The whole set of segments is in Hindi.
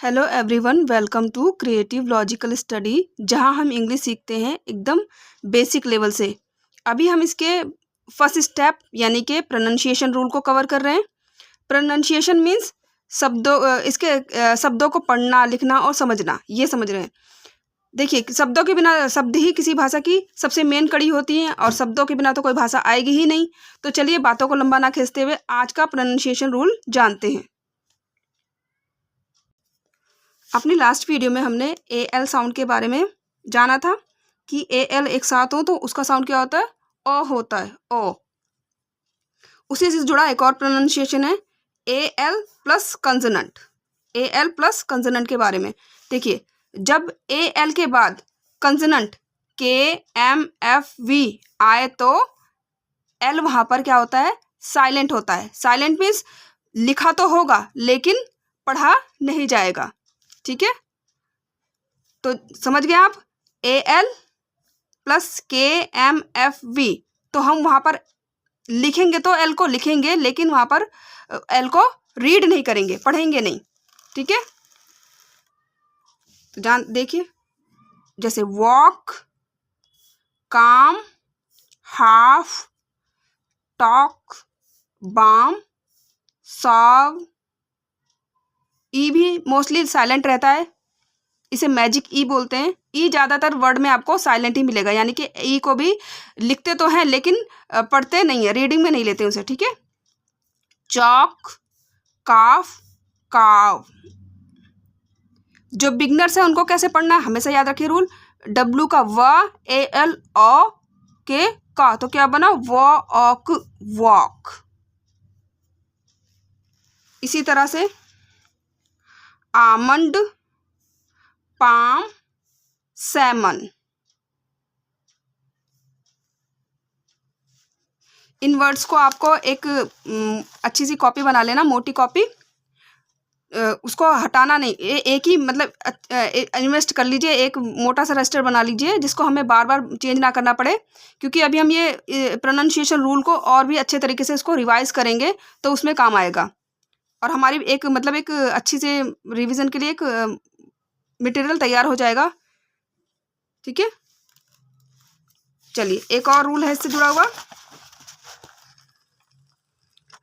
Hello everyone, welcome to creative logical study, जहां हम इंग्लिश सीखते हैं एकदम बेसिक लेवल से। अभी हम इसके फर्स्ट स्टेप यानी कि प्रोनाउंसिएशन रूल को कवर कर रहे हैं। प्रोनाउंसिएशन मीन्स इसके शब्दों को पढ़ना, लिखना और समझना, ये समझ रहे हैं। देखिए, शब्दों के बिना शब्द ही किसी भाषा की सबसे मेन कड़ी होती हैं और शब्दों के बिना तो कोई भाषा आएगी ही नहीं। तो चलिए बातों को लंबा ना खींचते हुए आज का प्रोनाउंसिएशन रूल जानते हैं। अपनी लास्ट वीडियो में हमने ए एल साउंड के बारे में जाना था कि ए एल एक साथ हो तो उसका साउंड क्या होता है, ओ होता है, ओ। उसी से जुड़ा एक और प्रोनाउंसिएशन है A L plus consonant. A L plus consonant के बारे में देखिए, जब ए एल के बाद कंसोनेंट के एम एफ वी आए तो एल वहाँ पर क्या होता है, साइलेंट होता है। साइलेंट मीन्स लिखा तो होगा लेकिन पढ़ा नहीं जाएगा। ठीक है, तो समझ गए आप। ए एल प्लस के एम एफ वी, तो हम वहाँ पर लिखेंगे तो एल को लिखेंगे लेकिन वहाँ पर एल को रीड नहीं करेंगे, पढ़ेंगे नहीं। ठीक है, तो देखिए, जैसे वॉक, काम, हाफ, टॉक, बाम, सॉव। ई भी मोस्टली साइलेंट रहता है, इसे मैजिक ई बोलते हैं। ई ज़्यादातर वर्ड में आपको साइलेंट ही मिलेगा, यानी कि ई को भी लिखते तो हैं लेकिन पढ़ते नहीं है, रीडिंग में नहीं लेते उसे। ठीक है, चॉक, काफ, काव। जो बिगनर्स हैं उनको कैसे पढ़ना है हमेशा याद रखिए रूल। डब्ल्यू का व, ए एल ओ के का, तो क्या बना, वॉक, वॉक। इसी तरह से आमंड, पाम, सैमन। इन वर्ड्स को आपको एक अच्छी सी कॉपी बना लेना, मोटी कॉपी। उसको हटाना नहीं, एक ही मतलब इन्वेस्ट कर लीजिए, एक मोटा सा रजिस्टर बना लीजिए जिसको हमें बार बार चेंज ना करना पड़े, क्योंकि अभी हम ये प्रोनाउंसिएशन रूल को और भी अच्छे तरीके से इसको रिवाइज करेंगे तो उसमें काम आएगा और हमारी एक अच्छी से रिवीजन के लिए एक मटेरियल तैयार हो जाएगा। ठीक है, चलिए एक और रूल है इससे जुड़ा हुआ।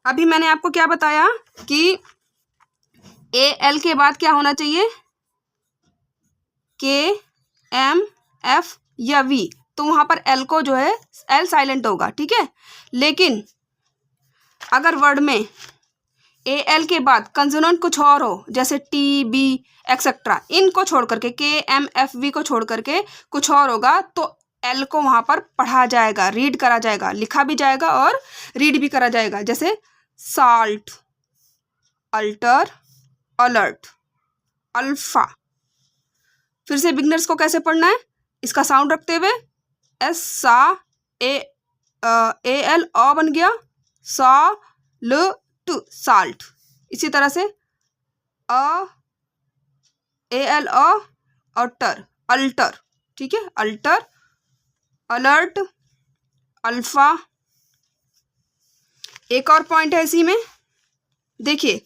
अभी मैंने आपको क्या बताया कि ए एल के बाद क्या होना चाहिए, के एम एफ या वी, तो वहां पर एल को जो है एल साइलेंट होगा। ठीक है, लेकिन अगर वर्ड में ए एल के बाद कंसोनेंट कुछ और हो, जैसे टी, बी एक्सेट्रा, इनको छोड़ करके, के एम एफ वी को छोड़ करके कुछ और होगा तो एल को वहां पर पढ़ा जाएगा, रीड करा जाएगा, लिखा भी जाएगा और रीड भी करा जाएगा। जैसे साल्ट, अल्टर, अलर्ट, अल्फा। फिर से बिगनर्स को कैसे पढ़ना है, इसका साउंड रखते हुए एस सा ए एल ओ बन गया, सा ल टू, साल्ट। इसी तरह से अ ए एल ओ और टर, अल्टर। ठीक है, अल्टर, अलर्ट, अल्फा। एक और पॉइंट है इसी में, देखिए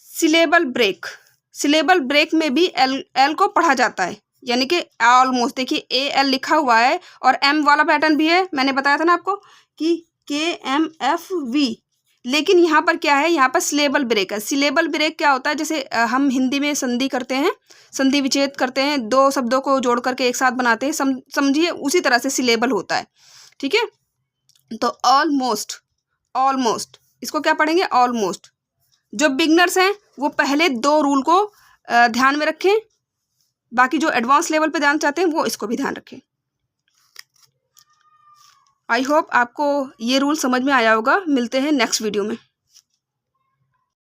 सिलेबल ब्रेक। सिलेबल ब्रेक में भी एल को पढ़ा जाता है, यानी कि ऑलमोस्ट। देखिए ए एल लिखा हुआ है और एम वाला पैटर्न भी है, मैंने बताया था ना आपको कि के एम एफ वी, लेकिन यहाँ पर क्या है, यहाँ पर सिलेबल ब्रेक है। सिलेबल ब्रेक क्या होता है, जैसे हम हिंदी में संधि करते हैं, संधि विच्छेद करते हैं, दो शब्दों को जोड़ करके एक साथ बनाते हैं, समझिए उसी तरह से सिलेबल होता है। ठीक है, तो ऑलमोस्ट, ऑलमोस्ट इसको क्या पढ़ेंगे, ऑलमोस्ट। जो बिगनर्स हैं वो पहले दो रूल को ध्यान में रखें, बाकी जो एडवांस लेवल पे ध्यान चाहते हैं वो इसको भी ध्यान रखें। आई होप आपको ये रूल समझ में आया होगा। मिलते हैं नेक्स्ट वीडियो में।